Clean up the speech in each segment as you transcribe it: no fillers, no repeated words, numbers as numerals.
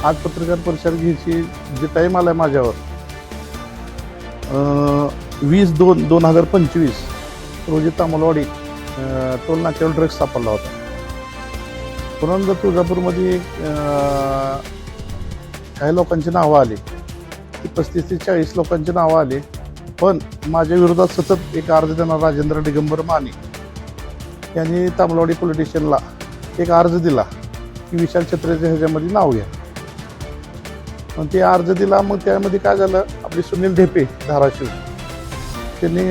आज पत्रकार परिषद घ्यायची जे टाईम आला आहे माझ्यावर 20/2/2025 रोजी तामलवाडी टोल नाक्यावर ड्रग्ज सापडला होता. पुन्हा तुळजापूरमध्ये काही लोकांची नावं आली, 35 ते 40 लोकांची नावं आली. पण माझ्या विरोधात सतत एक अर्ज देणार राजेंद्र दिगंबर माने यांनी तामलवाडी पोलीस स्टेशनला एक अर्ज दिला की विशाल छत्रेचं ह्याच्यामध्ये नाव घ्या. मग ते अर्ज दिला. मग त्यामध्ये काय झालं, आपले सुनील ढेपे धाराशिव त्यांनी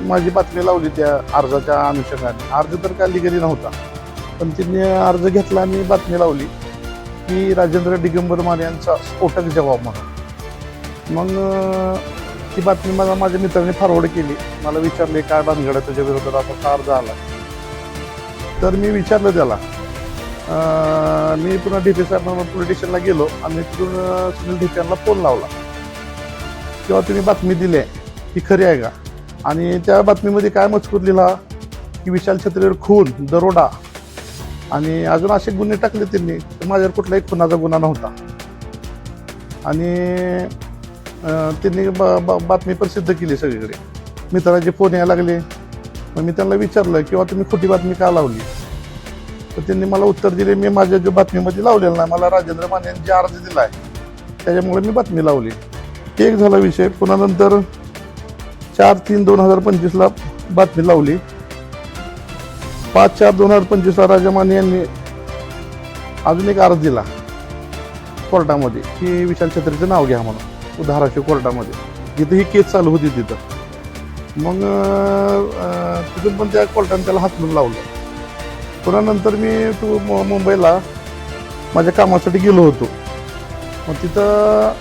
माझी बातमी लावली त्या अर्जाच्या अनुषंगाने. अर्ज तर काय लिगली नव्हता, पण त्यांनी अर्ज घेतला आणि बातमी लावली की राजेंद्र दिगंबर माने यांचा स्फोटक जबाब म्हणून. मग ती बातमी मला माझ्या मित्राने फॉरवर्ड केली. मला विचारले काय भानगड आहे तुझ्या विरोधात असा अर्ज आला. तर मी विचारलं त्याला. मी पुन्हा ढेपे साहेब पोलीस स्टेशनला गेलो आणि तिथून सुनील ढेपे यांना फोन लावला किंवा तुम्ही बातमी दिली आहे ती खरी आहे का. आणि त्या बातमीमध्ये काय मजकूर लिहिला की विशाल छत्रेवर खून, दरोडा आणि अजून असे गुन्हे टाकले त्यांनी. तर माझ्यावर कुठलाही खुनाचा गुन्हा नव्हता. आणि त्यांनी बातमी प्रसिद्ध केली सगळीकडे. मित्राचे फोन यायला लागले. मग मी त्यांना विचारलं किंवा तुम्ही खोटी बातमी का लावली. तर त्यांनी मला उत्तर दिले, मी माझ्या जो बातमीमध्ये लावलेलं नाही, मला राजेंद्र माने यांनी जे अर्ज दिला आहे त्याच्यामुळे मी बातमी लावली. एक झाला विषय. पुन्हा नंतर 4/3/2025 बातमी लावली. 5/4/2025 राजा माने यांनी अजून एक अर्ज दिला कोर्टामध्ये की विशाल छत्रेचं नाव घ्या म्हणून धाराशिव कोर्टामध्ये, जिथे ही केस चालू होती तिथं. मग तिथून पण त्या कोर्टाने त्याला हाकलून लावलं. पुन्हा नंतर मी मुंबईला माझ्या कामासाठी गेलो होतो. मग तिथं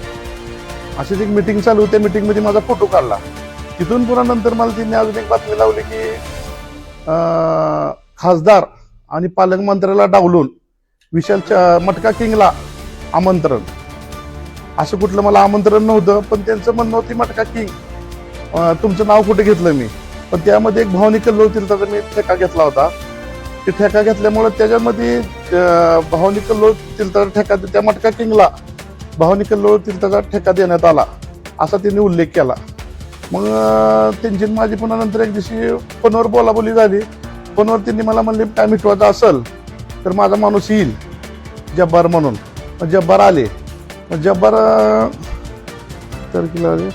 अशीच एक मीटिंग चालू होती. त्या मीटिंगमध्ये माझा फोटो काढला. तिथून पुन्हा नंतर मला त्यांनी अजून एक बातमी लावली की खासदार आणि पालकमंत्र्याला डावलून विशाल मटका किंगला आमंत्रण. असं कुठलं मला आमंत्रण नव्हतं, पण त्यांचं म्हणणं होती मटका किंग तुमचं नाव कुठे घेतलं मी. पण त्यामध्ये एक भावनिक कल्लोळ तीर्थाचा मी ठेका घेतला होता. ते ठेका घेतल्यामुळे त्याच्यामध्ये भावनिक कल्लोळ तीर्थाचा ठेका, त्या मटका किंगला भावनिक कल्लोळ तीर्थाचा ठेका देण्यात आला असा त्यांनी उल्लेख केला. मग त्यांची माझी पुन्हा नंतर एक दिवशी फोनवर बोलाबोली झाली. फोनवर त्यांनी मला म्हणले काय मिटवायचं असेल तर माझा माणूस येईल जब्बार म्हणून. मग जब्बार आले. जब्बार तारखेला आले.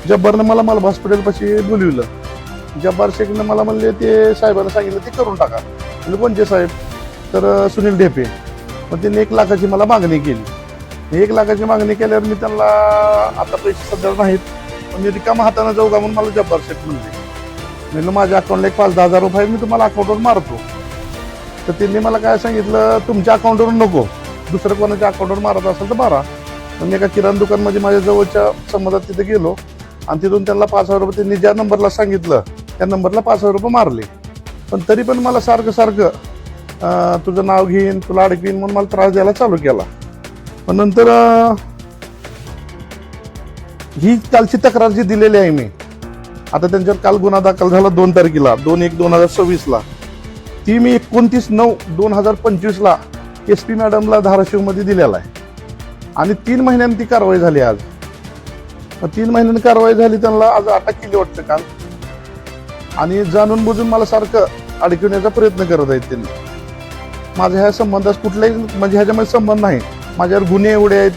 जब्बारनं मला हॉस्पिटलपाशी बोलविलं. जब्बार शेखनं मला म्हणले ते साहेबांना सांगितलं ते करून टाका. म्हणजे कोणते साहेब, तर सुनील ढेपे. मग त्यांनी 1 लाखाची मला मागणी केली. 1 लाखाची मागणी केल्यावर मी त्यांना आता पैसे सध्या नाहीत, पण मी रिकामा हाताने जाऊ का म्हणून मला जब्बार शेख म्हणले माझ्या अकाउंटला एक 5-10 हजार रुपये मी तुम्हाला अकाउंटवर मारतो. तर त्यांनी मला काय सांगितलं, तुमच्या अकाउंटवर नको, दुसरं कोणाच्या अकाउंटवर मारत असेल तर मारा. मग मी एका किराणा दुकानमध्ये माझ्या जवळच्या संबंधात तिथे गेलो आणि तिथून त्यांना 5,000 रुपये त्यांनी ज्या नंबरला सांगितलं त्या नंबरला 5,000 रुपये मारले. पण तरी पण मला सारखं तुझं नाव घेईन, तुला अडकवीन म्हणून मला त्रास द्यायला चालू केला. पण नंतर ही कालची तक्रार जी दिलेली आहे मी, आता त्यांच्यावर काल गुन्हा दाखल झाला 2 तारखेला 2/1/2026 ती मी 29/9/2025 SP मॅडमला धाराशिवमध्ये दिलेला आहे. आणि 3 महिन्यांनी ती कारवाई झाली. आज 3 महिन्यांनी कारवाई झाली. त्यांना आज अटक केली वाटतं काल. आणि जाणून बुजून मला सारखं अडकवण्याचा प्रयत्न करत आहेत त्यांनी. माझ्या ह्या संबंधास कुठलाही म्हणजे ह्याच्यामध्ये संबंध नाही. माझ्यावर गुन्हे एवढे आहेत,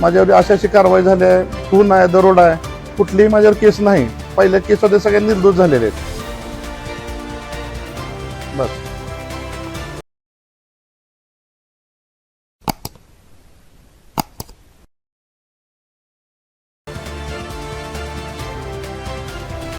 माझ्यावर अशी कारवाई झाली आहे, खून आहे, दरोडा आहे, कुठलीही माझ्यावर केस नाही. पहिल्या केसमध्ये सगळे निर्दोष झालेले आहेत. बस.